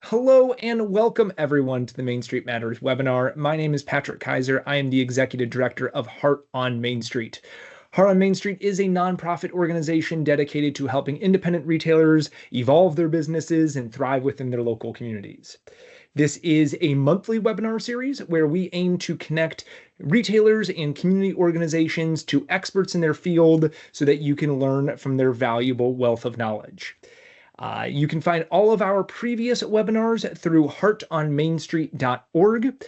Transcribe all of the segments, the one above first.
Hello and welcome everyone to the Main Street Matters webinar. My name is Patrick Kaiser. I am the Executive Director of Heart on Main Street. Heart on Main Street is a nonprofit organization dedicated to helping independent retailers evolve their businesses and thrive within their local communities. This is a monthly webinar series where we aim to connect retailers and community organizations to experts in their field so that you can learn from their valuable wealth of knowledge. You can find all of our previous webinars through heartonmainstreet.org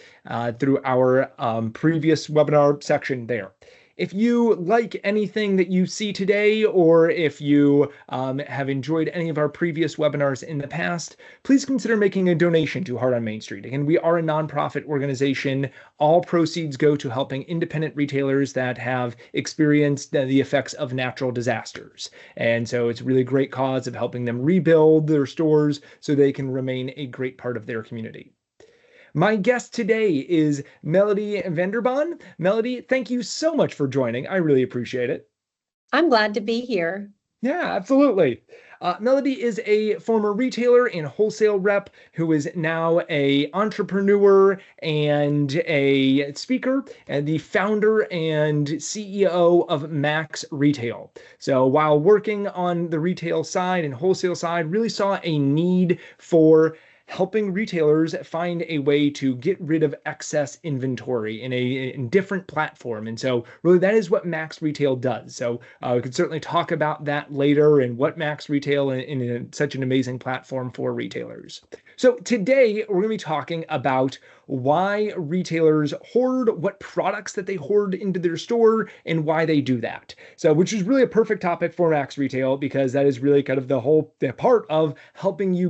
through our previous webinar section there. If you like anything that you see today, or if you have enjoyed any of our previous webinars in the past, please consider making a donation to Heart on Main Street. Again, we are a nonprofit organization. All proceeds go to helping independent retailers that have experienced the effects of natural disasters. And so it's a really great cause of helping them rebuild their stores so they can remain a great part of their community. My guest today is Melodie Baan. Melodie, thank you so much for joining. I really appreciate it. I'm glad to be here. Yeah, absolutely. Melodie is a former retailer and wholesale rep who is now an entrepreneur and a speaker and the founder and CEO of Max Retail. So while working on the retail side and wholesale side, really saw a need for helping retailers find a way to get rid of excess inventory in a different platform. And so really that is what Max Retail does. So we could certainly talk about that later and what Max Retail in such an amazing platform for retailers. So today we're going to be talking about why retailers hoard, what products that they hoard into their store, and why they do that. So, which is really a perfect topic for Max Retail because that is really kind of the part of helping you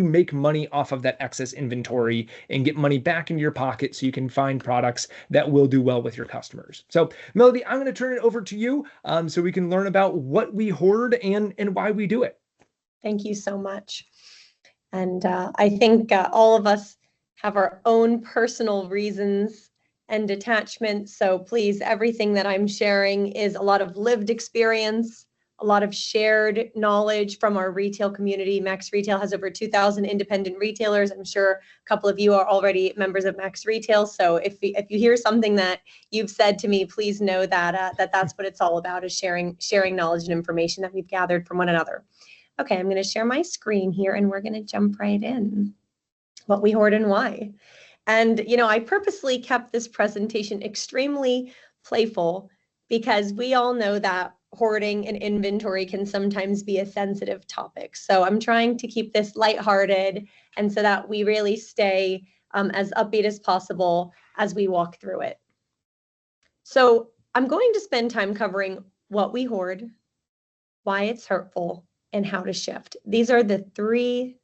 make money off of that excess inventory and get money back into your pocket so you can find products that will do well with your customers. So, Melodie, I'm going to turn it over to you so we can learn about what we hoard and why we do it. Thank you so much. And I think all of us have our own personal reasons and attachments. So please, everything that I'm sharing is a lot of lived experience, a lot of shared knowledge from our retail community. Max Retail has over 2,000 independent retailers. I'm sure a couple of you are already members of Max Retail. So if you hear something that you've said to me, please know that that's what it's all about, is sharing knowledge and information that we've gathered from one another. Okay, I'm going to share my screen here and we're going to jump right in. What we hoard and why. And, I purposely kept this presentation extremely playful because we all know that hoarding and inventory can sometimes be a sensitive topic. So I'm trying to keep this lighthearted and so that we really stay as upbeat as possible as we walk through it. So I'm going to spend time covering what we hoard, why it's hurtful, and how to shift. These are the three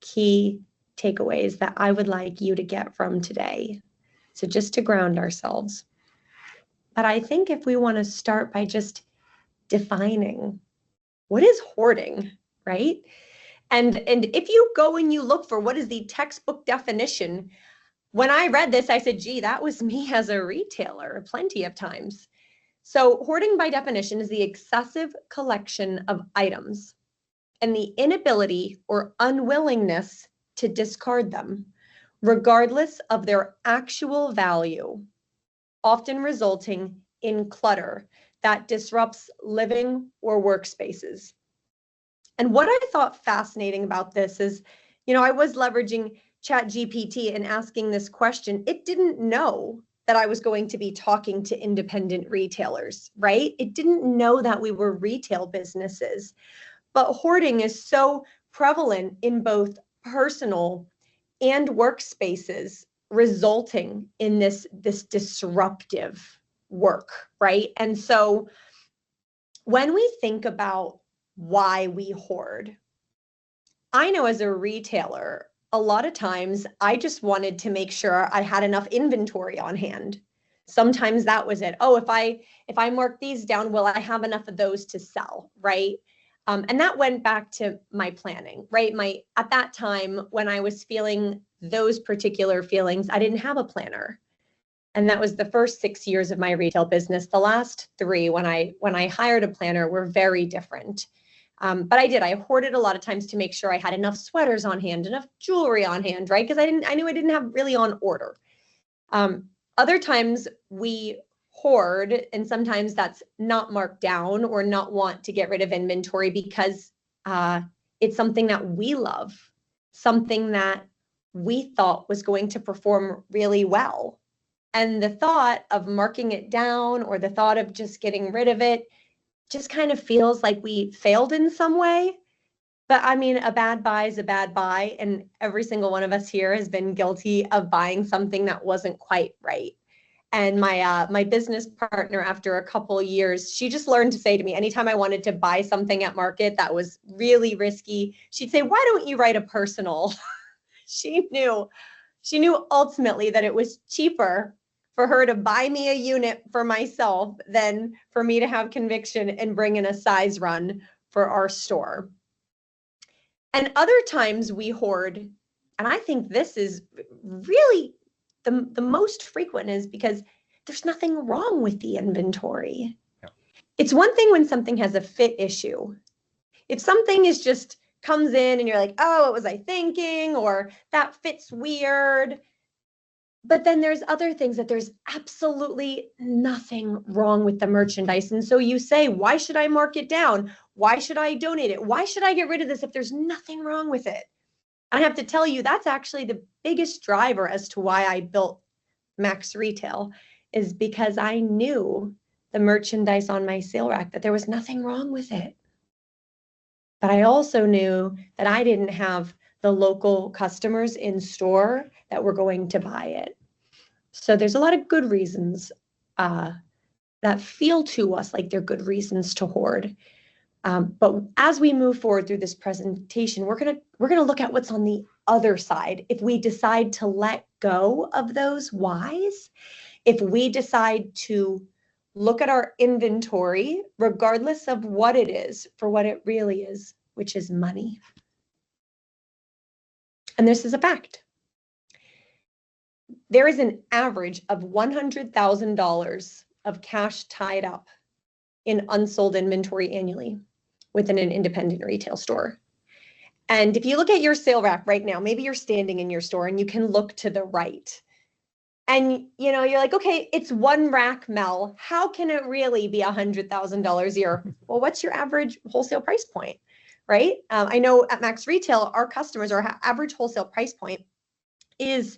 key takeaways that I would like you to get from today. So just to ground ourselves. But I think if we want to start by just defining what is hoarding, right? And if you go and you look for what is the textbook definition, when I read this, I said, gee, that was me as a retailer plenty of times. So hoarding by definition is the excessive collection of items and the inability or unwillingness to discard them, regardless of their actual value, often resulting in clutter that disrupts living or workspaces. And what I thought fascinating about this is, I was leveraging ChatGPT and asking this question. It didn't know that I was going to be talking to independent retailers, right? It didn't know that we were retail businesses. But hoarding is so prevalent in both personal and workspaces, resulting in this disruptive work, right? And so when we think about why we hoard, I know as a retailer, a lot of times I just wanted to make sure I had enough inventory on hand. Sometimes that was it. Oh, if I mark these down, will I have enough of those to sell, right? And that went back to my planning, right? At that time, when I was feeling those particular feelings, I didn't have a planner. And that was the first 6 years of my retail business. The last 3, when I hired a planner, were very different. But I hoarded a lot of times to make sure I had enough sweaters on hand, enough jewelry on hand, right? Because I knew I didn't have really on order. Other times we hoard, and sometimes that's not marked down or not want to get rid of inventory because it's something that we love, something that we thought was going to perform really well. And the thought of marking it down or the thought of just getting rid of it just kind of feels like we failed in some way. But I mean, a bad buy is a bad buy. And every single one of us here has been guilty of buying something that wasn't quite right. And my business partner, after a couple of years, she just learned to say to me, anytime I wanted to buy something at market that was really risky, she'd say, why don't you write a personal? She knew ultimately that it was cheaper for her to buy me a unit for myself than for me to have conviction and bring in a size run for our store. And other times we hoard, and I think this is really the most frequent, is because there's nothing wrong with the inventory. Yeah. It's one thing when something has a fit issue. If something is just comes in and you're like, oh, what was I thinking? Or that fits weird. But then there's other things that there's absolutely nothing wrong with the merchandise. And so you say, why should I mark it down? Why should I donate it? Why should I get rid of this if there's nothing wrong with it? I have to tell you, that's actually the biggest driver as to why I built Max Retail, is because I knew the merchandise on my sale rack, that there was nothing wrong with it. But I also knew that I didn't have the local customers in store that were going to buy it. So there's a lot of good reasons that feel to us like they're good reasons to hoard. But as we move forward through this presentation, we're gonna look at what's on the other side. If we decide to let go of those whys, if we decide to look at our inventory, regardless of what it is, for what it really is, which is money. And this is a fact. There is an average of $100,000 of cash tied up in unsold inventory annually within an independent retail store. And if you look at your sale rack right now, maybe you're standing in your store and you can look to the right. And you're like, okay, it's one rack, Mel. How can it really be $100,000 a year? Well, what's your average wholesale price point, right? I know at Max Retail, our customers, our average wholesale price point is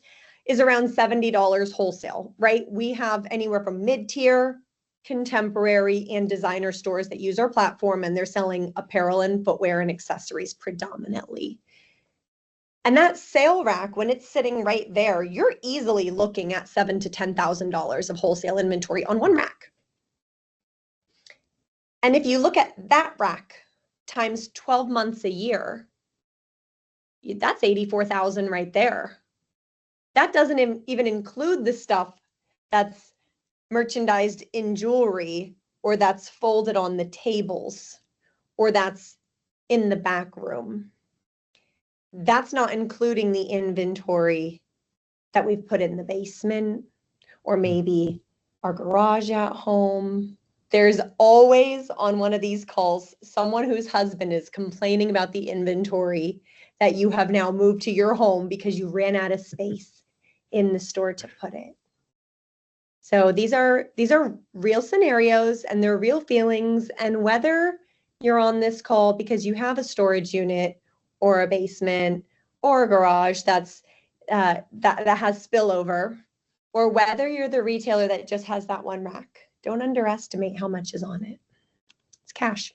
around $70 wholesale, right? We have anywhere from mid-tier, contemporary, and designer stores that use our platform, and they're selling apparel and footwear and accessories predominantly. And that sale rack, when it's sitting right there, you're easily looking at $7,000 to $10,000 of wholesale inventory on one rack. And if you look at that rack times 12 months a year, that's $84,000 right there. That doesn't even include the stuff that's merchandised in jewelry, or that's folded on the tables, or that's in the back room. That's not including the inventory that we've put in the basement, or maybe our garage at home. There's always on one of these calls someone whose husband is complaining about the inventory that you have now moved to your home because you ran out of space in the store to put it. So these are real scenarios, and they're real feelings. And whether you're on this call because you have a storage unit or a basement or a garage that has spillover, or whether you're the retailer that just has that one rack, don't underestimate how much is on it. It's cash.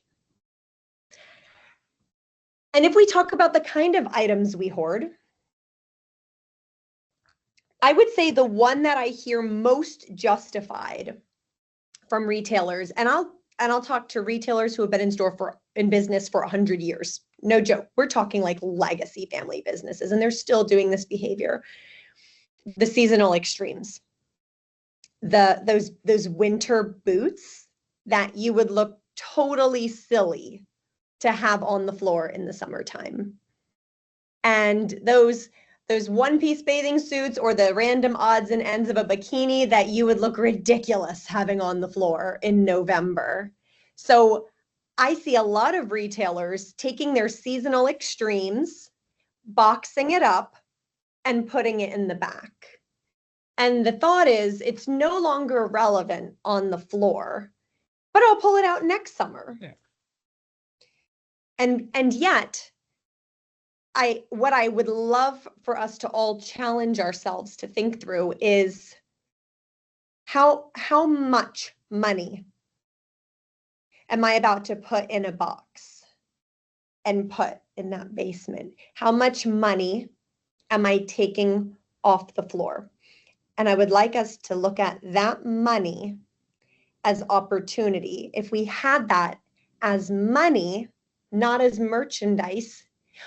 And if we talk about the kind of items we hoard, I would say the one that I hear most justified from retailers, and I'll talk to retailers who have been in business for 100 years. No joke. We're talking like legacy family businesses, and they're still doing this behavior. The seasonal extremes. Those winter boots that you would look totally silly to have on the floor in the summertime. And those one-piece bathing suits, or the random odds and ends of a bikini that you would look ridiculous having on the floor in November. So I see a lot of retailers taking their seasonal extremes, boxing it up, and putting it in the back. And the thought is it's no longer relevant on the floor, but I'll pull it out next summer. Yeah. And yet, what I would love for us to all challenge ourselves to think through is how much money am I about to put in a box and put in that basement? How much money am I taking off the floor? And I would like us to look at that money as opportunity. If we had that as money, not as merchandise,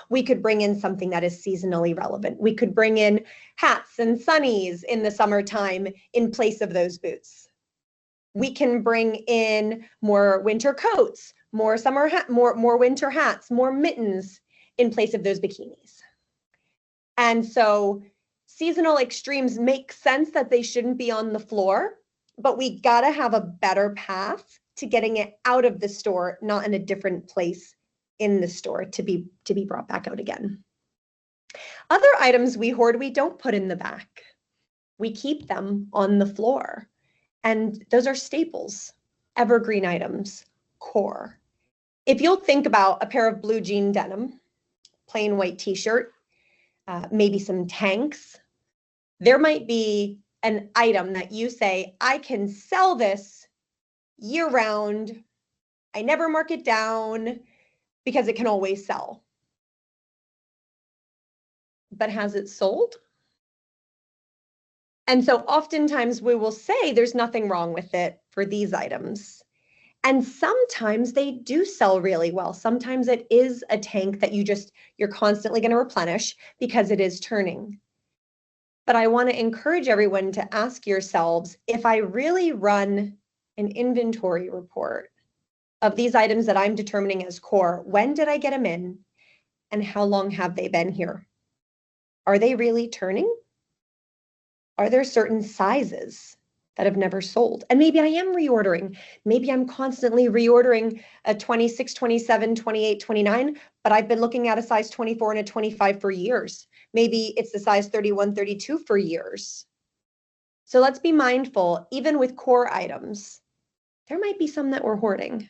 we could bring in something that is seasonally relevant. We could bring in hats and sunnies in the summertime in place of those boots. We can bring in more winter coats, more summer more winter hats, more mittens in place of those bikinis. And so seasonal extremes make sense that they shouldn't be on the floor, but we gotta have a better path to getting it out of the store, not in a different place in the store to be brought back out again. Other items we hoard, we don't put in the back. We keep them on the floor. And those are staples, evergreen items, core. If you'll think about a pair of blue jean denim, plain white t-shirt, maybe some tanks, there might be an item that you say, I can sell this year round. I never mark it down because it can always sell. But has it sold? And so oftentimes we will say there's nothing wrong with it for these items. And sometimes they do sell really well. Sometimes it is a tank that you're constantly going to replenish because it is turning. But I want to encourage everyone to ask yourselves, if I really run an inventory report of these items that I'm determining as core, when did I get them in and how long have they been here? Are they really turning? Are there certain sizes that have never sold? And maybe I am reordering. Maybe I'm constantly reordering a 26, 27, 28, 29, but I've been looking at a size 24 and a 25 for years. Maybe it's the size 31, 32 for years. So let's be mindful, even with core items, there might be some that we're hoarding.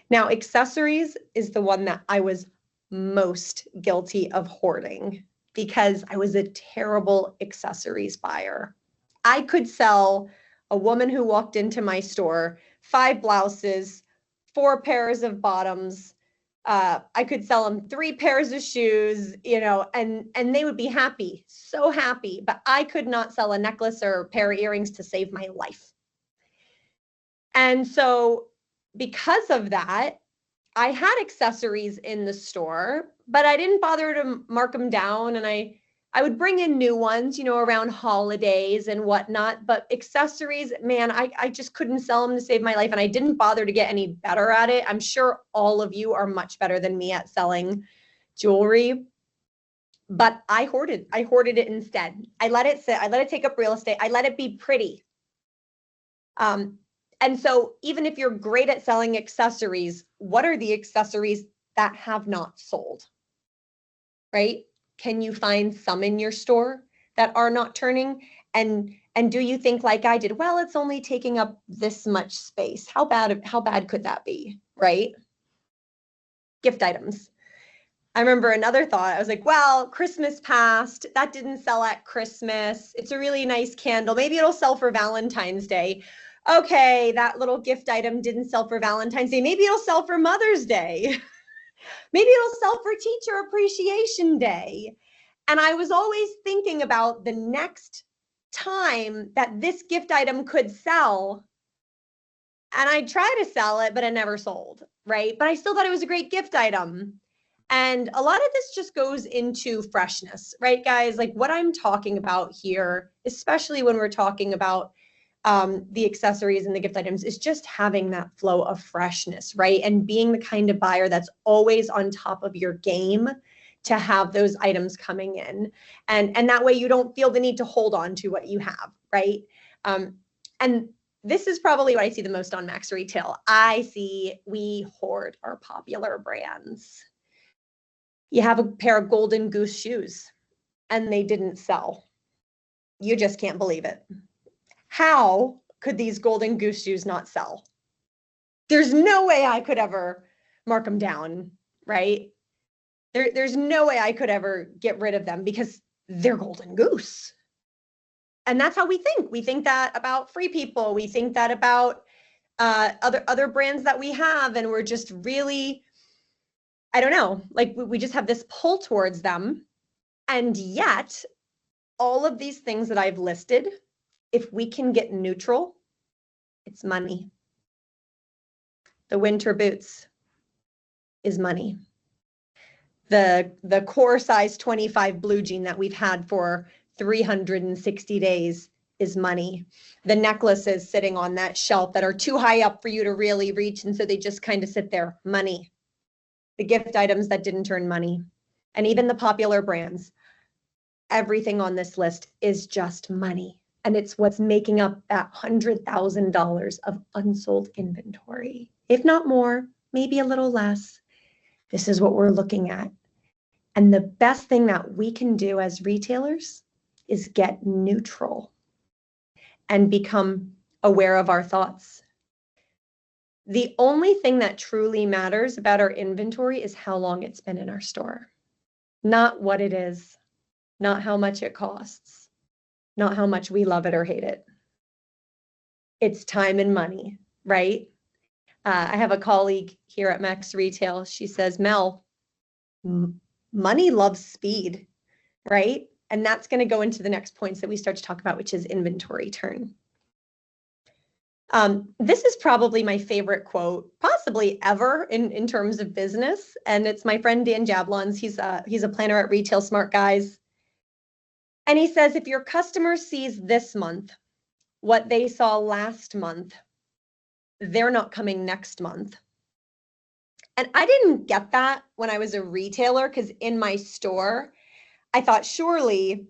Now, accessories is the one that I was most guilty of hoarding because I was a terrible accessories buyer. I could sell a woman who walked into my store 5 blouses, 4 pairs of bottoms. I could sell them 3 pairs of shoes, and they would be happy, so happy. But I could not sell a necklace or a pair of earrings to save my life. And so because of that, I had accessories in the store, but I didn't bother to mark them down. And I would bring in new ones, around holidays and whatnot. But accessories, man, I just couldn't sell them to save my life. And I didn't bother to get any better at it. I'm sure all of you are much better than me at selling jewelry. But I hoarded it instead. I let it sit. I let it take up real estate. I let it be pretty. And so even if you're great at selling accessories, what are the accessories that have not sold, right? Can you find some in your store that are not turning? And do you think like I did, well, it's only taking up this much space. How bad could that be, right? Gift items. I remember another thought. I was like, well, Christmas passed. That didn't sell at Christmas. It's a really nice candle. Maybe it'll sell for Valentine's Day. Okay, that little gift item didn't sell for Valentine's Day. Maybe it'll sell for Mother's Day. Maybe it'll sell for Teacher Appreciation Day. And I was always thinking about the next time that this gift item could sell. And I tried to sell it, but it never sold, right? But I still thought it was a great gift item. And a lot of this just goes into freshness, right, guys? Like what I'm talking about here, especially when we're talking about the accessories and the gift items, is just having that flow of freshness, right? And being the kind of buyer that's always on top of your game to have those items coming in. And that way you don't feel the need to hold on to what you have, right? And this is probably what I see the most on Max Retail. I see we hoard our popular brands. You have a pair of Golden Goose shoes and they didn't sell. You just can't believe it. How could these Golden Goose shoes not sell? There's no way I could ever mark them down, right? There's no way I could ever get rid of them because they're Golden Goose. And that's how we think. We think that about Free People. We think that about other brands that we have. And we're just really, I don't know, like we just have this pull towards them. And yet, all of these things that I've listed, if we can get neutral, it's money. The winter boots is money. The core size 25 blue jean that we've had for 360 days is money. The necklaces sitting on that shelf that are too high up for you to really reach, and so they just kind of sit there, money. The gift items that didn't earn money, and even the popular brands, everything on this list is just money. And it's what's making up that $100,000 of unsold inventory. If not more, maybe a little less. This is what we're looking at. And the best thing that we can do as retailers is get neutral and become aware of our thoughts. The only thing that truly matters about our inventory is how long it's been in our store, not what it is, not how much it costs, not how much we love it or hate it. It's time and money, right? I have a colleague here at Max Retail. She says, Mel, money loves speed, right? And that's going to go into the next points that we start to talk about, which is inventory turn. This is probably my favorite quote, possibly ever in terms of business. And it's my friend Dan Jablon's. He's a planner at Retail Smart Guys. And he says, if your customer sees this month what they saw last month, they're not coming next month. And I didn't get that when I was a retailer, because in my store, I thought, surely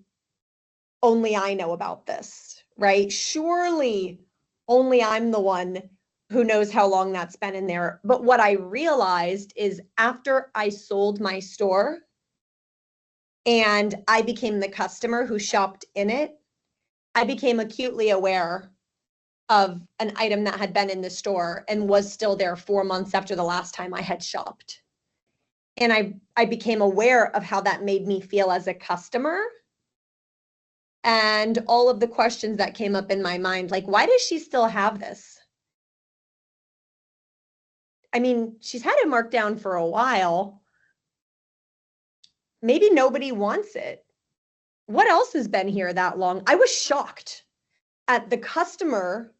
only I know about this, right? Surely only I'm the one who knows how long that's been in there. But what I realized is after I sold my store and I became the customer who shopped in it, I became acutely aware of an item that had been in the store and was still there 4 months after the last time I had shopped. And I became aware of how that made me feel as a customer. And all of the questions that came up in my mind, like, why does she still have this? I mean, she's had it marked down for a while. Maybe nobody wants it. What else has been here that long? I was shocked at the customer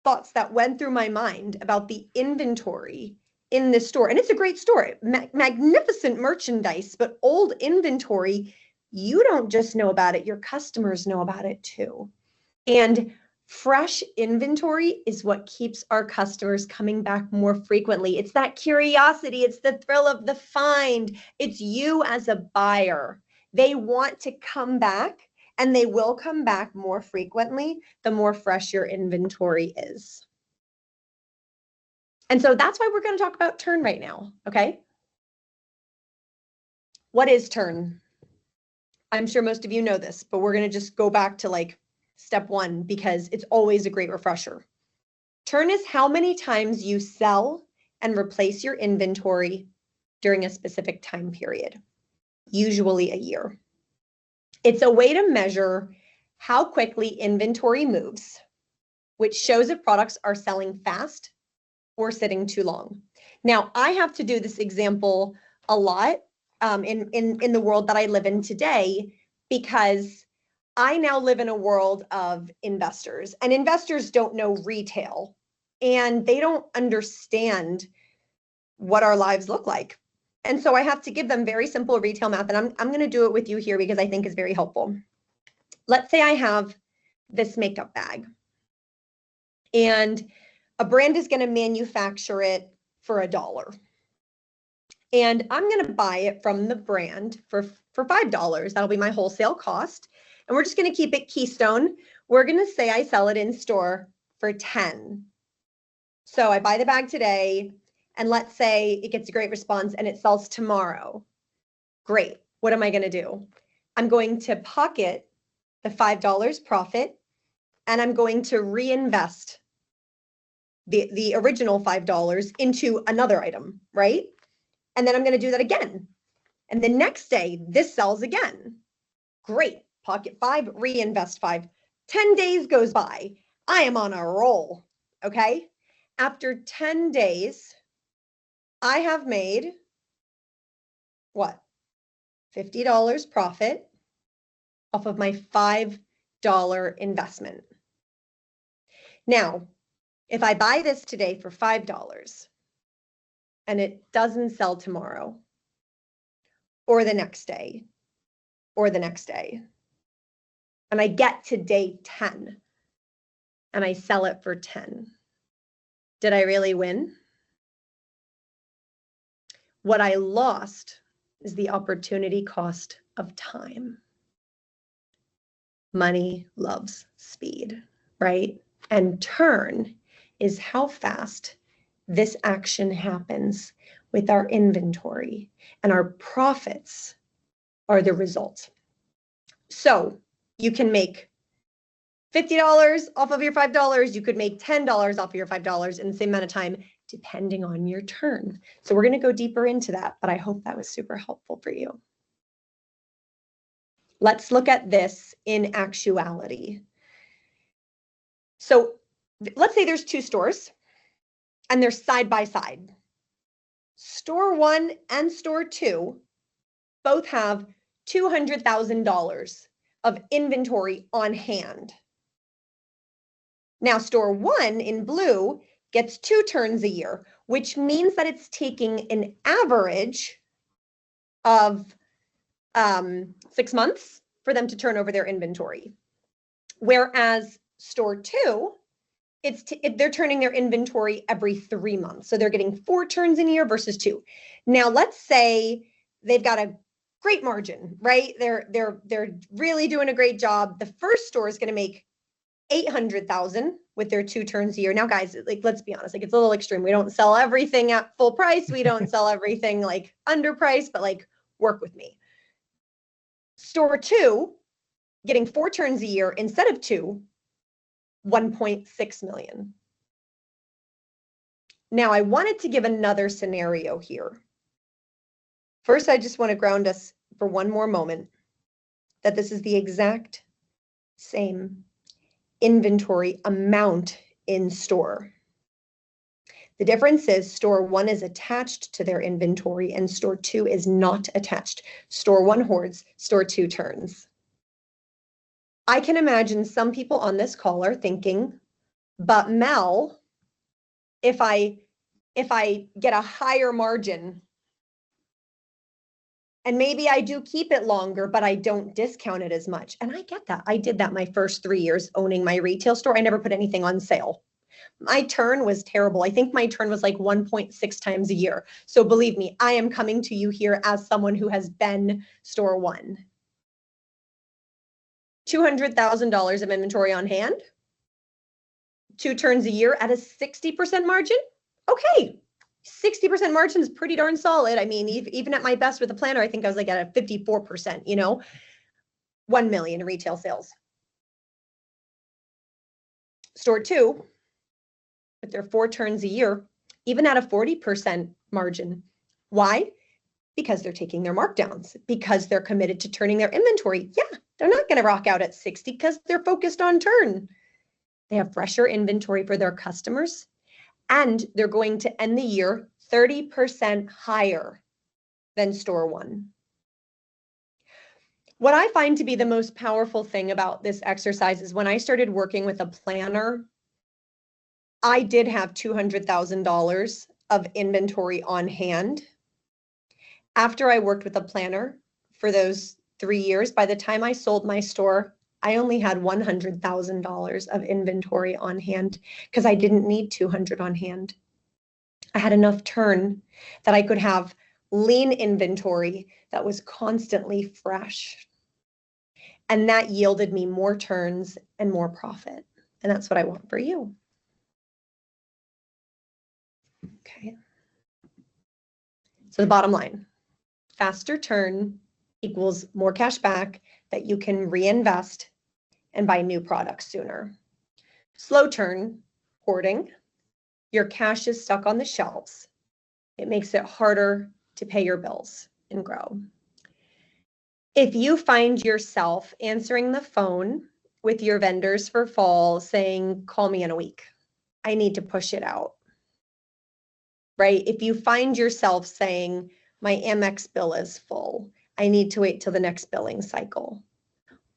thoughts that went through my mind about the inventory in this store. And it's a great store, magnificent merchandise, but old inventory. You don't just know about it, your customers know about it too. And fresh inventory is what keeps our customers coming back more frequently. It's that curiosity, it's the thrill of the find. It's you as a buyer. They want to come back, and they will come back more frequently the more fresh your inventory is. And so that's why we're going to talk about turn right now, okay? What is turn? I'm sure most of you know this, but we're going to just go back to like step one because it's always a great refresher. Turn is how many times you sell and replace your inventory during a specific time period, usually a year. It's a way to measure how quickly inventory moves, which shows if products are selling fast or sitting too long. Now, I have to do this example a lot in the world that I live in today, because I now live in a world of investors, and investors don't know retail, and they don't understand what our lives look like. And so I have to give them very simple retail math, and I'm going to do it with you here because I think it's very helpful. Let's say I have this makeup bag, and a brand is going to manufacture it for $1. And I'm going to buy it from the brand for $5. That'll be my wholesale cost. And we're just going to keep it Keystone. We're going to say I sell it in store for 10. So I buy the bag today, and let's say it gets a great response and it sells tomorrow. Great. What am I going to do? I'm going to pocket the $5 profit, and I'm going to reinvest the original $5 into another item, right? And then I'm going to do that again. And the next day, this sells again. Great. Pocket 5, reinvest 5. 10 days goes by. I am on a roll, okay? After 10 days, I have made, what? $50 profit off of my $5 investment. Now, if I buy this today for $5 and it doesn't sell tomorrow, or the next day, or the next day, and I get to day 10 and I sell it for 10, did I really win? What I lost is the opportunity cost of time. Money loves speed, right? And turn is how fast this action happens with our inventory, and our profits are the result. So you can make $50 off of your $5. You could make $10 off of your $5 in the same amount of time, depending on your turn. So we're going to go deeper into that, but I hope that was super helpful for you. Let's look at this in actuality. So let's say there's two stores and they're side by side. Store 1 and store 2 both have $200,000 of inventory on hand. Now, store 1 in blue gets 2 turns a year, which means that it's taking an average of 6 months for them to turn over their inventory. Whereas store 2, they're turning their inventory every 3 months. So they're getting 4 turns in a year versus 2. Now, let's say they've got a great margin, right? They're really doing a great job. The first store is going to make $800,000 with their 2 turns a year. Now, guys, like, let's be honest, like, it's a little extreme. We don't sell everything at full price. We don't sell everything like underpriced, but like, work with me. Store 2, getting 4 turns a year instead of 2, $1.6 million. Now, I wanted to give another scenario here. First, I just want to ground us for one more moment that this is the exact same inventory amount in store. The difference is store 1 is attached to their inventory and store 2 is not attached. Store 1 hoards, store 2 turns. I can imagine some people on this call are thinking, but Mel, if I get a higher margin and maybe I do keep it longer, but I don't discount it as much. And I get that. I did that my first 3 years owning my retail store. I never put anything on sale. My turn was terrible. I think my turn was like 1.6 times a year. So believe me, I am coming to you here as someone who has been store 1. $200,000 of inventory on hand, 2 turns a year at a 60% margin. Okay, 60% margin is pretty darn solid. I mean, even at my best with a planner, I think I was like at a 54%, you know, 1 million in retail sales. Store 2, with their 4 turns a year, even at a 40% margin. Why? Because they're taking their markdowns, because they're committed to turning their inventory. Yeah, they're not going to rock out at 60 because they're focused on turn. They have fresher inventory for their customers, and they're going to end the year 30% higher than store 1. What I find to be the most powerful thing about this exercise is when I started working with a planner, I did have $200,000 of inventory on hand. After I worked with a planner for those 3 years, by the time I sold my store, I only had $100,000 of inventory on hand because I didn't need 200 on hand. I had enough turn that I could have lean inventory that was constantly fresh. And that yielded me more turns and more profit. And that's what I want for you. Okay. So the bottom line, faster turn equals more cash back that you can reinvest and buy new products sooner. Slow turn, hoarding, your cash is stuck on the shelves. It makes it harder to pay your bills and grow. If you find yourself answering the phone with your vendors for fall saying, call me in a week, I need to push it out, right? If you find yourself saying, my Amex bill is full, I need to wait till the next billing cycle.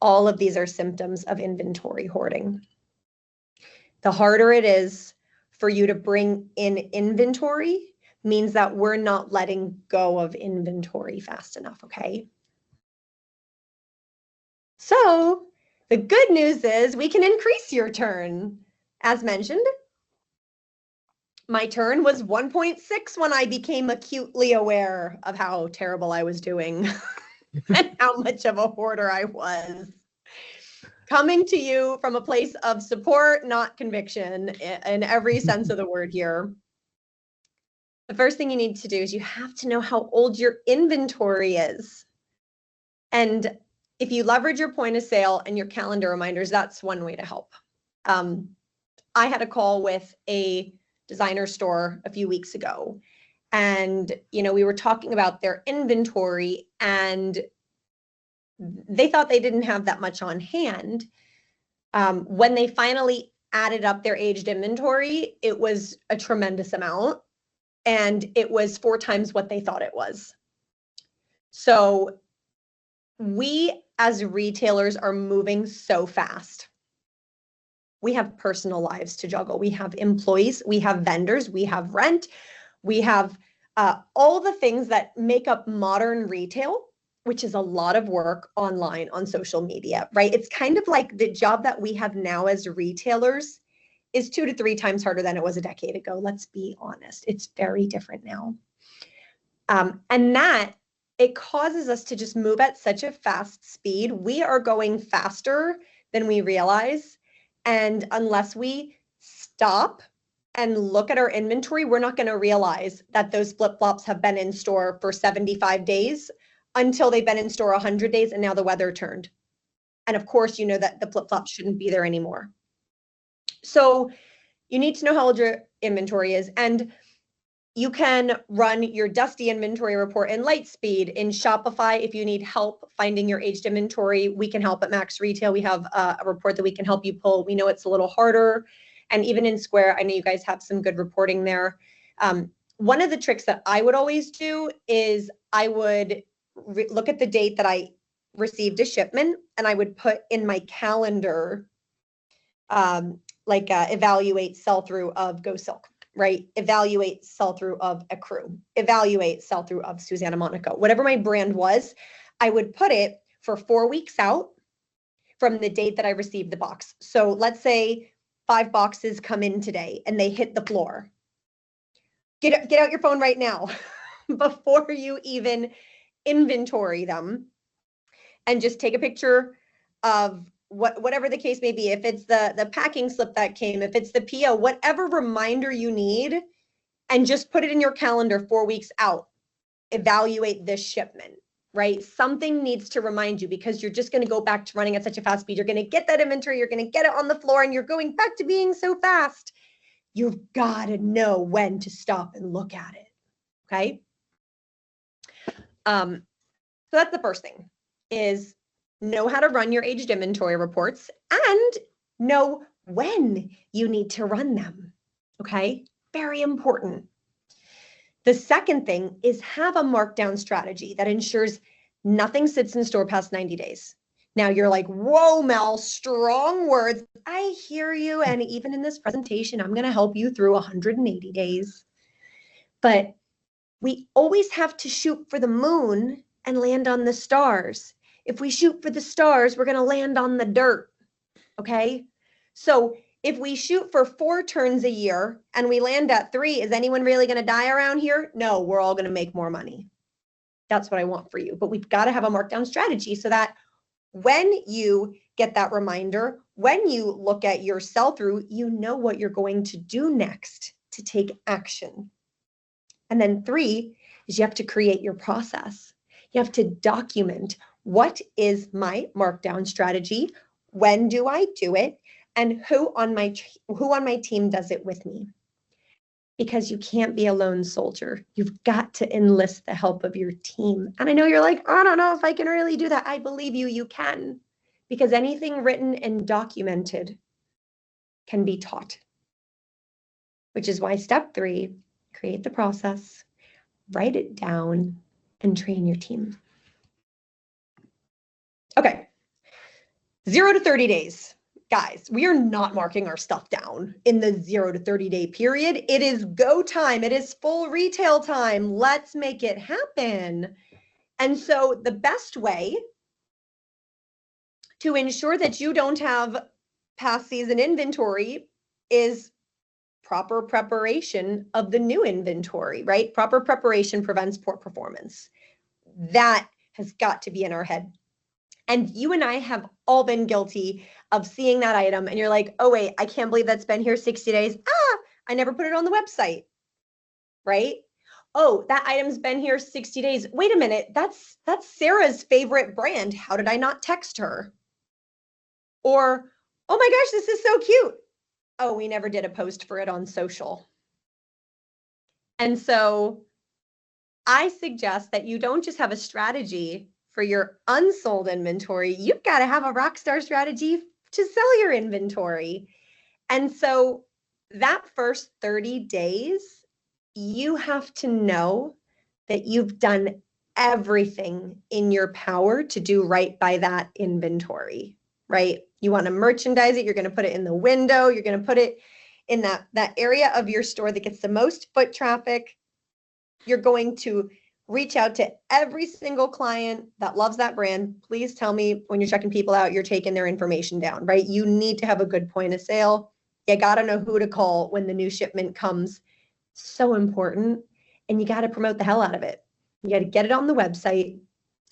All of these are symptoms of inventory hoarding. The harder it is for you to bring in inventory means that we're not letting go of inventory fast enough, okay? So the good news is we can increase your turn. As mentioned, my turn was 1.6 when I became acutely aware of how terrible I was doing and how much of a hoarder I was. Coming to you from a place of support, not conviction, in every sense of the word here. The first thing you need to do is you have to know how old your inventory is. And if you leverage your point of sale and your calendar reminders, that's one way to help. I had a call with a designer store a few weeks ago, and we were talking about their inventory, and they thought they didn't have that much on hand. When they finally added up their aged inventory, it was a tremendous amount, and it was 4 times what they thought it was. So we as retailers are moving so fast. We have personal lives to juggle. We have employees, we have vendors, we have rent, we have all the things that make up modern retail, which is a lot of work online on social media, right? It's kind of like the job that we have now as retailers is 2 to 3 times harder than it was a decade ago. Let's be honest. It's very different now. And that it causes us to just move at such a fast speed. We are going faster than we realize. And unless we stop and look at our inventory, we're not going to realize that those flip-flops have been in store for 75 days until they've been in store 100 days, and now the weather turned. And of course, you know that the flip-flops shouldn't be there anymore. So you need to know how old your inventory is. And you can run your dusty inventory report in Lightspeed, in Shopify. If you need help finding your aged inventory, we can help at Max Retail. We have a report that we can help you pull. We know it's a little harder. And even in Square, I know you guys have some good reporting there. One of the tricks that I would always do is I would look at the date that I received a shipment, and I would put in my calendar, evaluate sell-through of Go Silk. Right? Evaluate sell-through of Accrue, evaluate sell-through of Susanna Monaco. Whatever my brand was, I would put it for 4 weeks out from the date that I received the box. So let's say 5 boxes come in today and they hit the floor. Get out your phone right now before you even inventory them, and just take a picture of whatever the case may be. If it's the packing slip that came, if it's the PO, whatever reminder you need, and just put it in your calendar 4 weeks out. Evaluate this shipment, right? Something needs to remind you, because you're just going to go back to running at such a fast speed. You're going to get that inventory, you're going to get it on the floor, and you're going back to being so fast. You've got to know when to stop and look at it, okay? So that's the first thing, is know how to run your aged inventory reports and know when you need to run them, okay? Very important. The second thing is have a markdown strategy that ensures nothing sits in store past 90 days. Now you're like, whoa, Mel, strong words. I hear you. And even in this presentation, I'm going to help you through 180 days. But we always have to shoot for the moon and land on the stars. If we shoot for the stars, we're going to land on the dirt, okay? So if we shoot for 4 turns a year and we land at 3, is anyone really going to die around here? No, we're all going to make more money. That's what I want for you. But we've got to have a markdown strategy so that when you get that reminder, when you look at your sell-through, you know what you're going to do next to take action. And then 3 is you have to create your process. You have to document, what is my markdown strategy? When do I do it? And who on my team does it with me? Because you can't be a lone soldier. You've got to enlist the help of your team. And I know you're like, I don't know if I can really do that. I believe you, you can. Because anything written and documented can be taught. Which is why step 3, create the process, write it down, and train your team. Okay, 0 to 30 days. Guys, we are not marking our stuff down in the 0 to 30 day period. It is go time. It is full retail time. Let's make it happen. And so the best way to ensure that you don't have past season inventory is proper preparation of the new inventory, right? Proper preparation prevents poor performance. That has got to be in our head. And you and I have all been guilty of seeing that item and you're like, oh wait, I can't believe that's been here 60 days. I never put it on the website, right? Oh, that item's been here 60 days. Wait a minute, that's Sarah's favorite brand. How did I not text her? Or, oh my gosh, this is so cute. Oh, we never did a post for it on social. And so I suggest that you don't just have a strategy for your unsold inventory, you've got to have a rock star strategy to sell your inventory. And so that first 30 days, you have to know that you've done everything in your power to do right by that inventory, right? You want to merchandise it, you're going to put it in the window, you're going to put it in that area of your store that gets the most foot traffic. You're going to reach out to every single client that loves that brand. Please tell me when you're checking people out, you're taking their information down, right? You need to have a good point of sale. You got to know who to call when the new shipment comes. So important. And you got to promote the hell out of it. You got to get it on the website.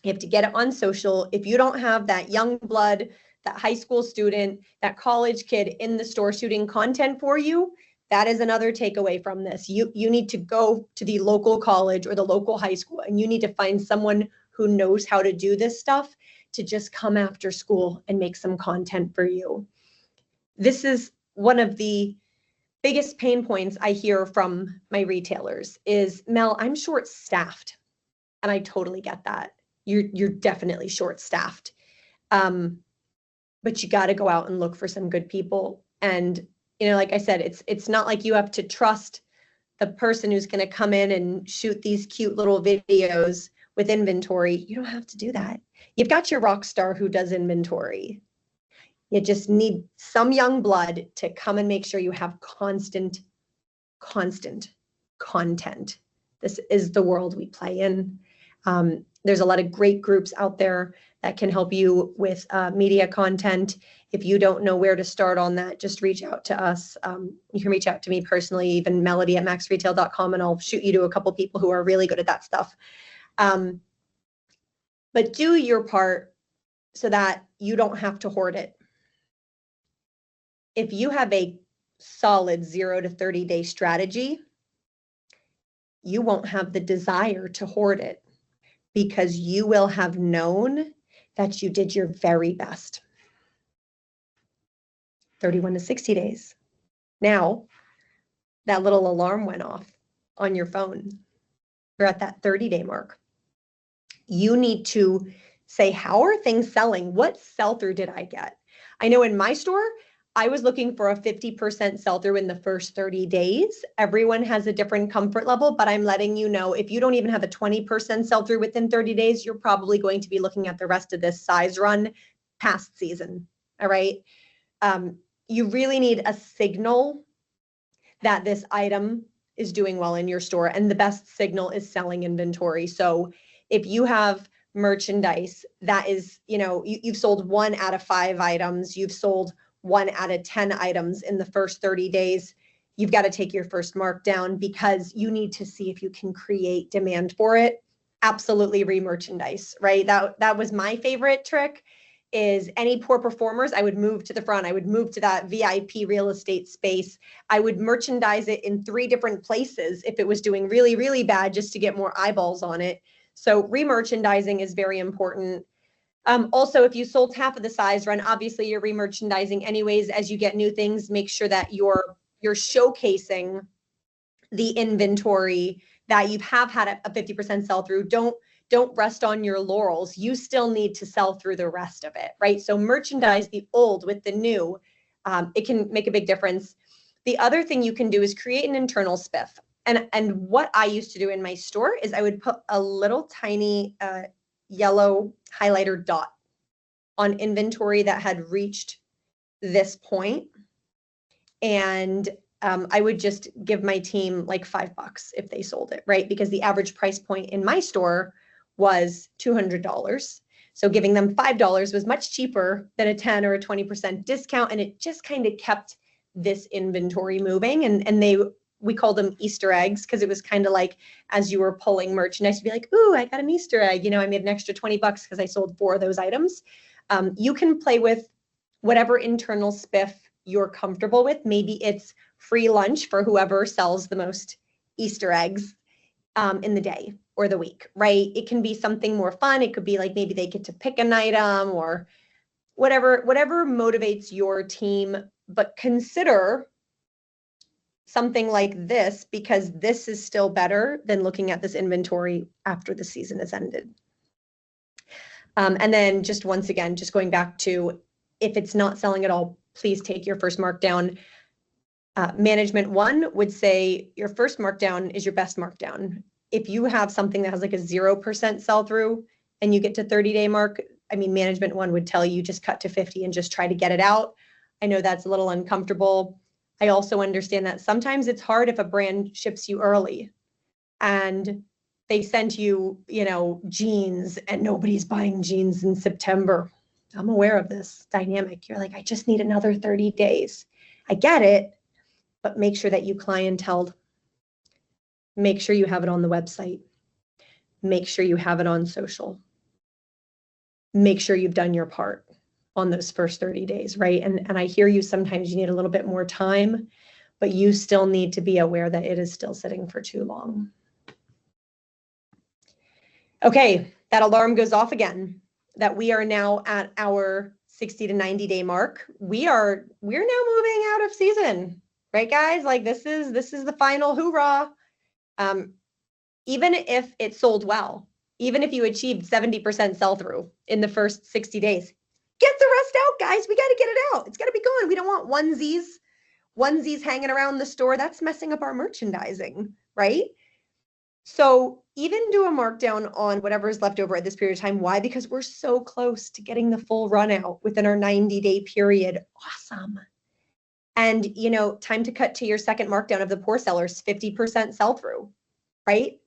You have to get it on social. If you don't have that young blood, that high school student, that college kid in the store shooting content for you, that is another takeaway from this. You need to go to the local college or the local high school, and you need to find someone who knows how to do this stuff to just come after school and make some content for you. This is one of the biggest pain points I hear from my retailers is, Mel, I'm short-staffed. And I totally get that. You're definitely short-staffed. But you got to go out and look for some good people. And like I said, it's not like you have to trust the person who's going to come in and shoot these cute little videos with inventory. You don't have to do that. You've got your rock star who does inventory. You just need some young blood to come and make sure you have constant content. This is the world we play in. There's a lot of great groups out there that can help you with media content. If you don't know where to start on that, just reach out to us. You can reach out to me personally, even Melodie at maxretail.com, and I'll shoot you to a couple people who are really good at that stuff. But do your part so that you don't have to hoard it. If you have a solid 0 to 30 day strategy, you won't have the desire to hoard it because you will have known that you did your very best. 31 to 60 days. Now, that little alarm went off on your phone. You're at that 30-day mark. You need to say, how are things selling? What sell-through did I get? I know in my store, I was looking for a 50% sell-through in the first 30 days. Everyone has a different comfort level, but I'm letting you know, if you don't even have a 20% sell-through within 30 days, you're probably going to be looking at the rest of this size run past season, all right? You really need a signal that this item is doing well in your store, and the best signal is selling inventory. So if you have merchandise that is, you've sold 1 out of 5 items, you've sold 1 out of 10 items in the first 30 days, you've got to take your first markdown because you need to see if you can create demand for it. Absolutely re-merchandise, right? That was my favorite trick, is any poor performers, I would move to the front. I would move to that VIP real estate space. I would merchandise it in 3 different places if it was doing really, really bad, just to get more eyeballs on it. So remerchandising is very important. Also, if you sold half of the size run, obviously you're remerchandising anyways. As you get new things, make sure that you're showcasing the inventory that you have had a 50% sell through. Don't rest on your laurels. You still need to sell through the rest of it, right? So merchandise the old with the new. It can make a big difference. The other thing you can do is create an internal spiff. And what I used to do in my store is I would put a little tiny yellow highlighter dot on inventory that had reached this point. And I would just give my team like $5 if they sold it, right? Because the average price point in my store was $200. So giving them $5 was much cheaper than a 10 or a 20% discount. And it just kind of kept this inventory moving. And we called them Easter eggs, because it was kind of like, as you were pulling merchandise, you'd be like, ooh, I got an Easter egg. You know, I made an extra $20 because I sold 4 of those items. You can play with whatever internal spiff you're comfortable with. Maybe it's free lunch for whoever sells the most Easter eggs in the day or the week, right? It can be something more fun. It could be like maybe they get to pick an item or whatever motivates your team. But consider something like this, because this is still better than looking at this inventory after the season has ended. And then just once again, just going back to, if it's not selling at all, please take your first markdown. Management 1 would say your first markdown is your best markdown. If you have something that has like a 0% sell through and you get to 30-day mark, I mean, management 1 would tell you just cut to 50 and just try to get it out. I know that's a little uncomfortable. I also understand that sometimes it's hard if a brand ships you early and they sent you, you know, jeans and nobody's buying jeans in September. I'm aware of this dynamic. You're like, I just need another 30 days. I get it, but make sure that you clienteled. Make sure you have it on the website. Make sure you have it on social. Make sure you've done your part on those first 30 days, right? And I hear you, sometimes you need a little bit more time, but you still need to be aware that it is still sitting for too long. Okay, that alarm goes off again, that we are now at our 60 to 90-day mark. We're now moving out of season, right, guys? Like this is the final hoorah. Even if it sold well, even if you achieved 70% sell-through in the first 60 days, get the rest out, guys. We got to get it out. It's got to be going. We don't want onesies hanging around the store. That's messing up our merchandising, right? So even do a markdown on whatever is left over at this period of time. Why? Because we're so close to getting the full run out within our 90-day period. Awesome. And, you know, time to cut to your second markdown of the poor sellers, 50% sell-through, right?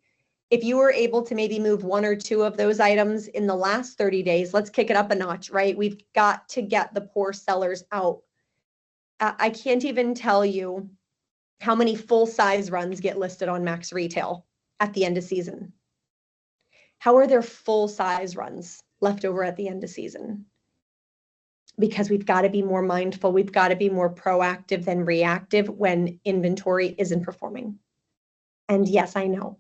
If you were able to maybe move 1 or 2 of those items in the last 30 days, let's kick it up a notch, right? We've got to get the poor sellers out. I can't even tell you how many full-size runs get listed on Max Retail at the end of season. How are there full-size runs left over at the end of season? Because we've got to be more mindful. We've got to be more proactive than reactive when inventory isn't performing. And yes, I know.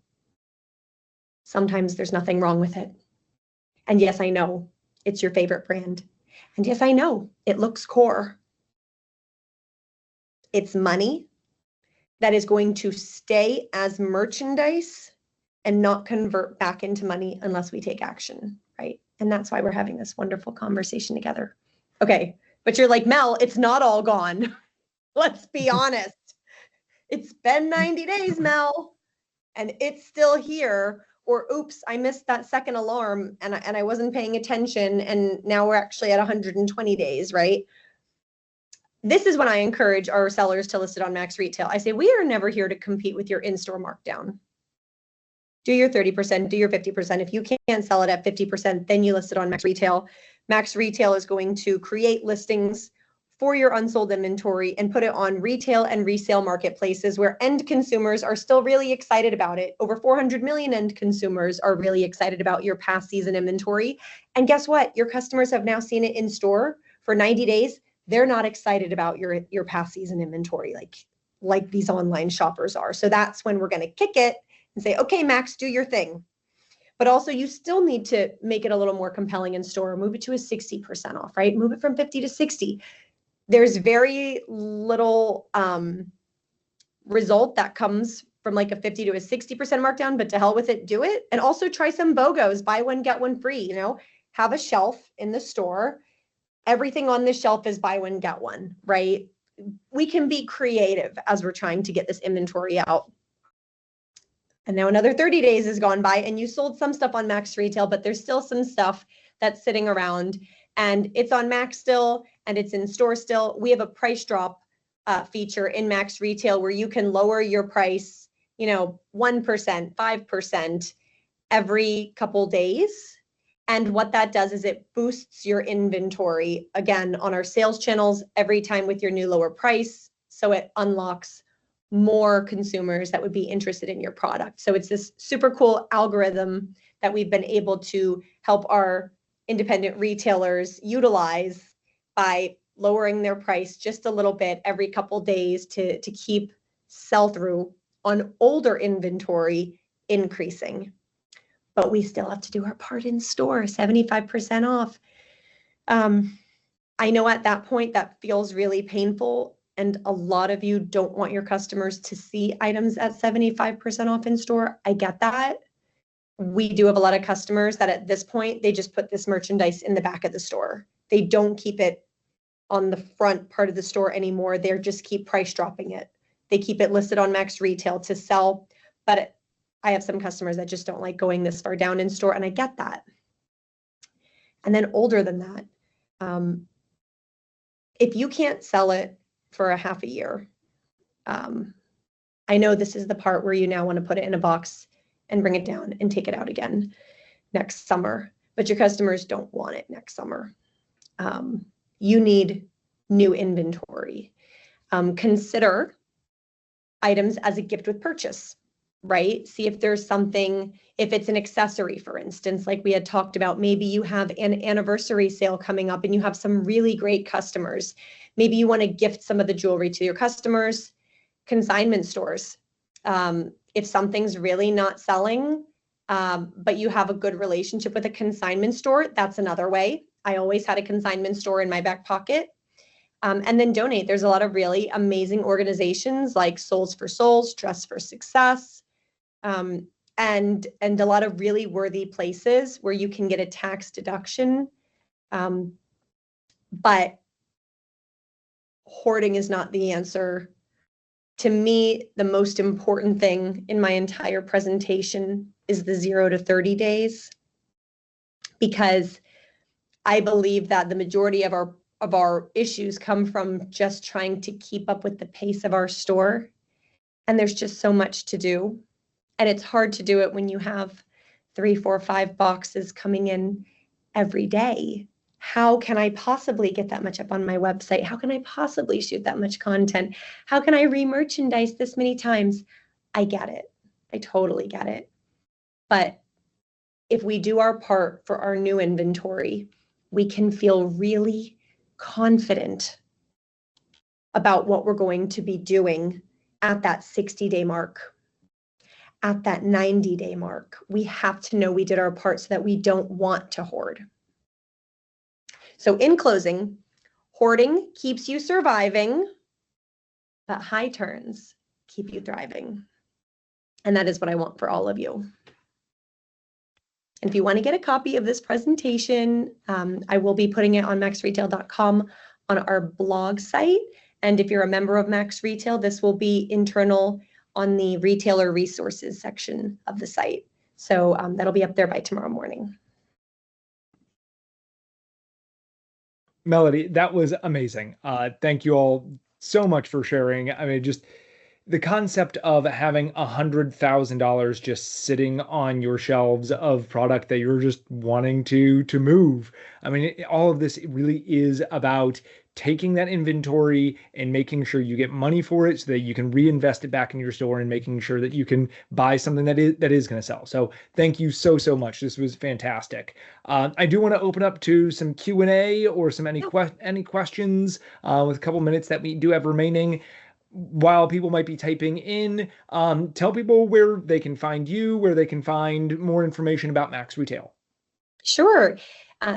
Sometimes there's nothing wrong with it. And yes, I know it's your favorite brand. And yes, I know it looks core. It's money that is going to stay as merchandise and not convert back into money unless we take action, right? And that's why we're having this wonderful conversation together. Okay, but you're like, Mel, it's not all gone. Let's be honest. It's been 90 days, Mel, and it's still here. Or oops, I missed that second alarm and I wasn't paying attention, and now we're actually at 120 days, right? This is when I encourage our sellers to list it on Max Retail. I say, we are never here to compete with your in-store markdown. Do your 30%, do your 50%. If you can't sell it at 50%, then you list it on Max Retail. Max Retail is going to create listings for your unsold inventory and put it on retail and resale marketplaces where end consumers are still really excited about it. Over 400 million end consumers are really excited about your past season inventory. And guess what? Your customers have now seen it in store for 90 days. They're not excited about your past season inventory like these online shoppers are. So that's when we're going to kick it and say, okay, Max, do your thing. But also you still need to make it a little more compelling in store. Move it to a 60% off, right? Move it from 50 to 60. There's very little result that comes from like a 50 to a 60% markdown, but to hell with it, do it. And also try some BOGOs, buy one, get one free, you know, have a shelf in the store. Everything on the shelf is buy one, get one, right? We can be creative as we're trying to get this inventory out. And now another 30 days has gone by and you sold some stuff on Max Retail, but there's still some stuff that's sitting around and it's on Max still and it's in store still. We have a price drop feature in Max Retail where you can lower your price, you know, 1%, 5% every couple days. And what that does is it boosts your inventory again on our sales channels every time with your new lower price. So it unlocks more consumers that would be interested in your product. So it's this super cool algorithm that we've been able to help our independent retailers utilize by lowering their price just a little bit every couple days to keep sell-through on older inventory increasing. But we still have to do our part in store, 75% off. I know at that point that feels really painful. And a lot of you don't want your customers to see items at 75% off in store. I get that. We do have a lot of customers that at this point, they just put this merchandise in the back of the store. They don't keep it on the front part of the store anymore. They just keep price dropping it. They keep it listed on Max Retail to sell. But I have some customers that just don't like going this far down in store, and I get that. And then older than that, if you can't sell it for a half a year. I know this is the part where you now want to put it in a box and bring it down and take it out again next summer, but your customers don't want it next summer. You need new inventory. Consider items as a gift with purchase, right? See if there's something, if it's an accessory, for instance, like we had talked about, maybe you have an anniversary sale coming up and you have some really great customers. Maybe you want to gift some of the jewelry to your customers. Consignment stores. If something's really not selling, but you have a good relationship with a consignment store, that's another way. I always had a consignment store in my back pocket. And then donate. There's a lot of really amazing organizations like Souls for Souls, Dress for Success, and a lot of really worthy places where you can get a tax deduction. But hoarding is not the answer. To me, the most important thing in my entire presentation is the 0 to 30 days, because I believe that the majority of our issues come from just trying to keep up with the pace of our store. And there's just so much to do. And it's hard to do it when you have 3, 4, 5 boxes coming in every day. How can I possibly get that much up on my website? How can I possibly shoot that much content? How can I re-merchandise this many times? I get it. I totally get it. But if we do our part for our new inventory, we can feel really confident about what we're going to be doing at that 60-day mark, at that 90-day mark. We have to know we did our part so that we don't want to hoard. So in closing, hoarding keeps you surviving, but high turns keep you thriving. And that is what I want for all of you. And if you want to get a copy of this presentation, I will be putting it on maxretail.com on our blog site. And if you're a member of Max Retail, this will be internal on the retailer resources section of the site. So that'll be up there by tomorrow morning. Melodie, that was amazing. Thank you all so much for sharing. I mean, just the concept of having $100,000 just sitting on your shelves of product that you're just wanting to move. I mean, all of this really is about taking that inventory and making sure you get money for it so that you can reinvest it back in your store and making sure that you can buy something that is going to sell. So thank you so much. This was fantastic. I do want to open up to some Q&A or some any questions with a couple minutes that we do have remaining. While people might be typing in, tell people where they can find you, where they can find more information about Max Retail. Sure.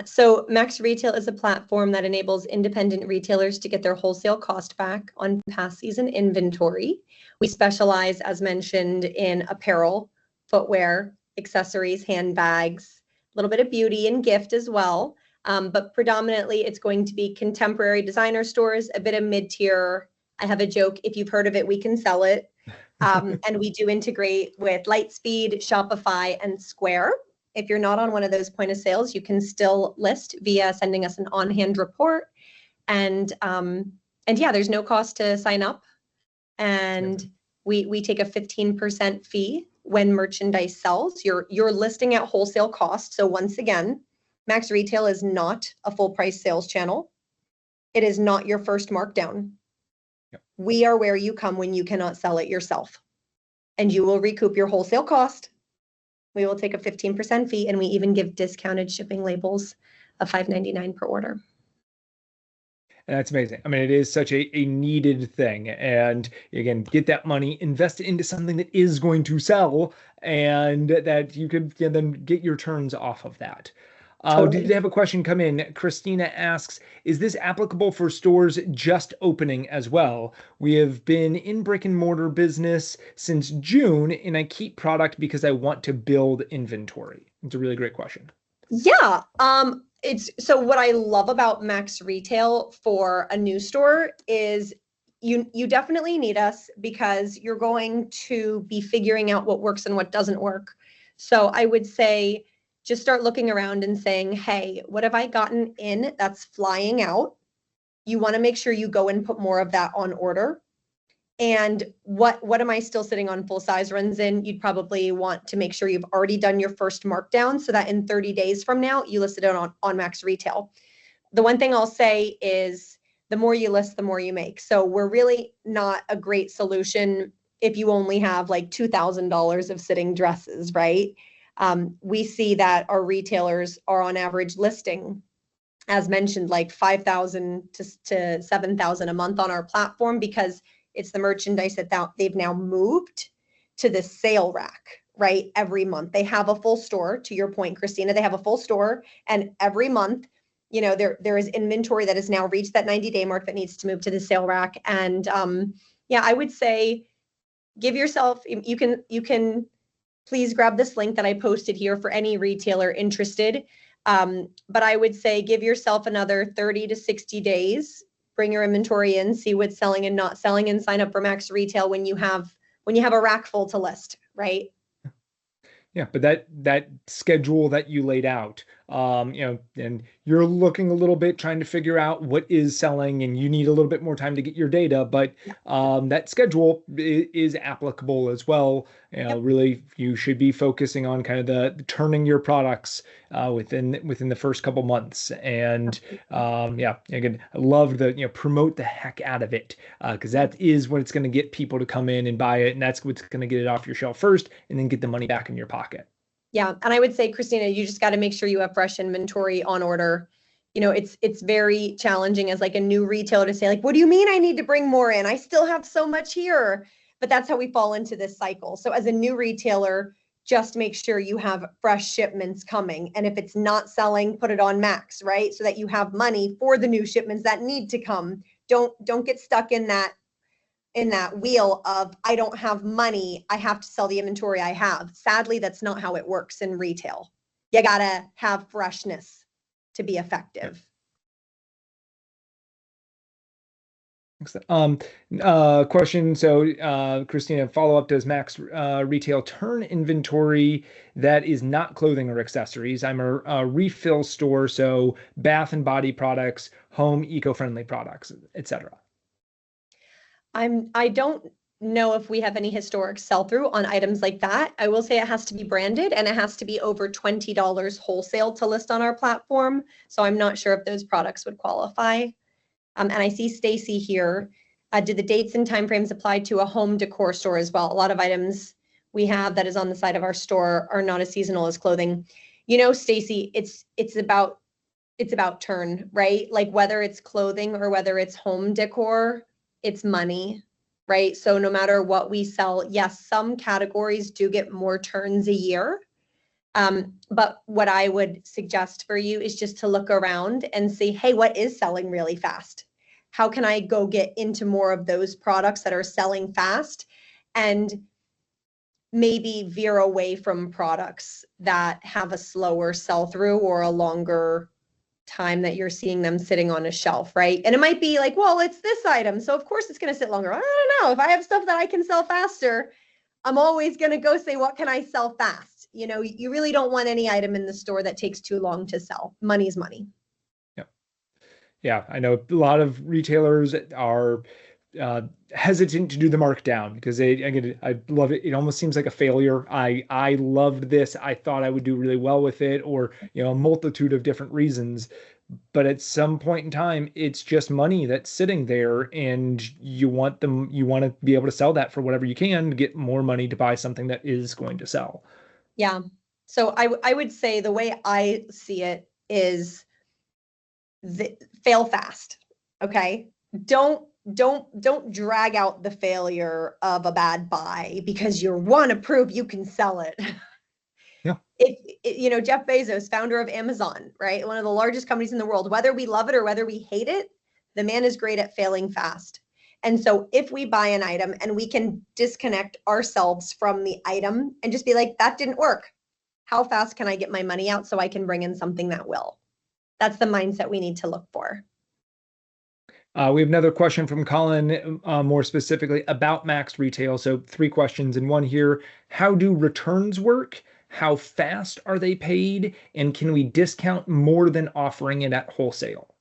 So Max Retail is a platform that enables independent retailers to get their wholesale cost back on past season inventory. We specialize, as mentioned, in apparel, footwear, accessories, handbags, a little bit of beauty and gift as well. But predominantly it's going to be contemporary designer stores, a bit of mid-tier. I have a joke, if you've heard of it, we can sell it. And we do integrate with Lightspeed, Shopify, and Square. If you're not on one of those point of sales, you can still list via sending us an on-hand report. And yeah, there's no cost to sign up. And we take a 15% fee when merchandise sells. You're listing at wholesale cost. So once again, Max Retail is not a full price sales channel. It is not your first markdown. We are where you come when you cannot sell it yourself, and you will recoup your wholesale cost. We will take a 15% fee, and we even give discounted shipping labels of $5.99 per order. And that's amazing. I mean, it is such a needed thing. And again, get that money, invest it into something that is going to sell, and that you could then get your turns off of that. Totally. Did have a question come in? Christina asks, is this applicable for stores just opening as well? We have been in brick and mortar business since June, and I keep product because I want to build inventory. It's a really great question. Yeah. So what I love about Max Retail for a new store is you definitely need us, because you're going to be figuring out what works and what doesn't work. So I would say, just start looking around and saying, hey, what have I gotten in that's flying out? You want to make sure you go and put more of that on order. And what am I still sitting on full size runs in? You'd probably want to make sure you've already done your first markdown so that in 30 days from now, you listed it on Max Retail. The one thing I'll say is the more you list, the more you make. So we're really not a great solution if you only have like $2,000 of sitting dresses, right? We see that our retailers are on average listing, as mentioned, like 5,000 to 7,000 a month on our platform, because it's the merchandise that they've now moved to the sale rack, right? Every month they have a full store. To your point, Christina, they have a full store, and every month, there is inventory that has now reached that 90-day mark that needs to move to the sale rack. And yeah, I would say give yourself, you can please grab this link that I posted here for any retailer interested. But I would say give yourself another 30 to 60 days, bring your inventory in, see what's selling and not selling, and sign up for Max Retail when you have a rack full to list, right? Yeah, but that schedule that you laid out, and you're looking a little bit trying to figure out what is selling, and you need a little bit more time to get your data, but that schedule is applicable as well. Really, you should be focusing on kind of the turning your products within the first couple months. And yeah, again, I love the promote the heck out of it, because that is what it's going to get people to come in and buy it, and that's what's going to get it off your shelf first, and then get the money back in your pocket. Yeah, and I would say, Christina, you just got to make sure you have fresh inventory on order. It's very challenging as like a new retailer to say, like, what do you mean I need to bring more in? I still have so much here. But that's how we fall into this cycle. So as a new retailer, just make sure you have fresh shipments coming. And if it's not selling, put it on Max, right? So that you have money for the new shipments that need to come. Don't get stuck in that wheel of, I don't have money, I have to sell the inventory I have. Sadly, that's not how it works in retail. You gotta have freshness to be effective. Question. So, Christina, follow up, does Max Retail turn inventory that is not clothing or accessories? I'm a refill store, so bath and body products, home eco-friendly products, etc. I don't know if we have any historic sell-through on items like that. I will say it has to be branded and it has to be over $20 wholesale to list on our platform. So I'm not sure if those products would qualify. And I see Stacy here. Do the dates and timeframes apply to a home decor store as well? A lot of items we have that is on the side of our store are not as seasonal as clothing. You know, Stacy, it's about turn, right? Like whether it's clothing or whether it's home decor, it's money, right? So no matter what we sell, yes, some categories do get more turns a year. But what I would suggest for you is just to look around and see, hey, what is selling really fast? How can I go get into more of those products that are selling fast and maybe veer away from products that have a slower sell through or a longer time that you're seeing them sitting on a shelf, right? And it might be like, well, it's this item, so of course it's going to sit longer. I don't know. If I have stuff that I can sell faster, I'm always going to go say, what can I sell fast? You know, you really don't want any item in the store that takes too long to sell. Money's money. Yeah. Yeah. I know a lot of retailers are hesitant to do the markdown because I love it. It almost seems like a failure. I loved this. I thought I would do really well with it, or, you know, a multitude of different reasons. But at some point in time, it's just money that's sitting there, and you want to be able to sell that for whatever you can to get more money to buy something that is going to sell. Yeah. So I would say the way I see it is fail fast. Okay. Don't drag out the failure of a bad buy because you want to prove you can sell it. Yeah. You know, Jeff Bezos, founder of Amazon, right? One of the largest companies in the world, whether we love it or whether we hate it, the man is great at failing fast. And so if we buy an item and we can disconnect ourselves from the item and just be like, that didn't work. How fast can I get my money out so I can bring in something that will? That's the mindset we need to look for. We have another question from Colin, more specifically about Max Retail. So 3 questions in one here. How do returns work? How fast are they paid? And can we discount more than offering it at wholesale?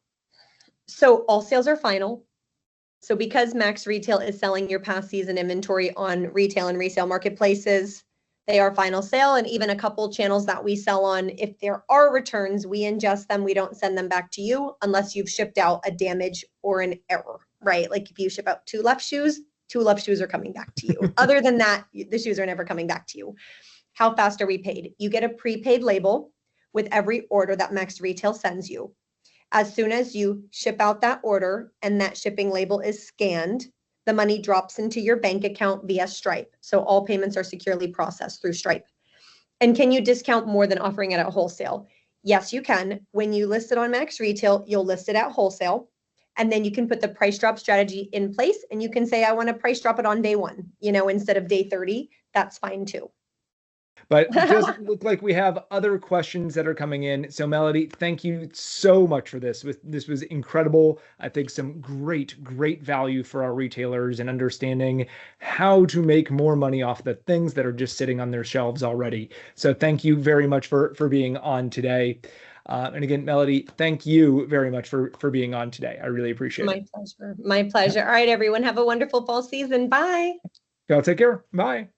So all sales are final. So because Max Retail is selling your past season inventory on retail and resale marketplaces, they are final sale. And even a couple channels that we sell on, if there are returns, we ingest them. We don't send them back to you unless you've shipped out a damage or an error, right? Like if you ship out 2 left shoes are coming back to you. Other than that, the shoes are never coming back to you. How fast are we paid? You get a prepaid label with every order that Max Retail sends you. As soon as you ship out that order and that shipping label is scanned, the money drops into your bank account via Stripe. So all payments are securely processed through Stripe. And can you discount more than offering it at wholesale? Yes, you can. When you list it on Max Retail, you'll list it at wholesale. And then you can put the price drop strategy in place and you can say, I want to price drop it on day 1, you know, instead of day 30. That's fine too. But it doesn't look like we have other questions that are coming in. So Melodie, thank you so much for this. This was incredible. I think some great value for our retailers and understanding how to make more money off the things that are just sitting on their shelves already. So thank you very much for being on today. And again, Melodie, thank you very much for being on today. I really appreciate it. My pleasure. My pleasure. All right, everyone. Have a wonderful fall season. Bye. Y'all take care. Bye.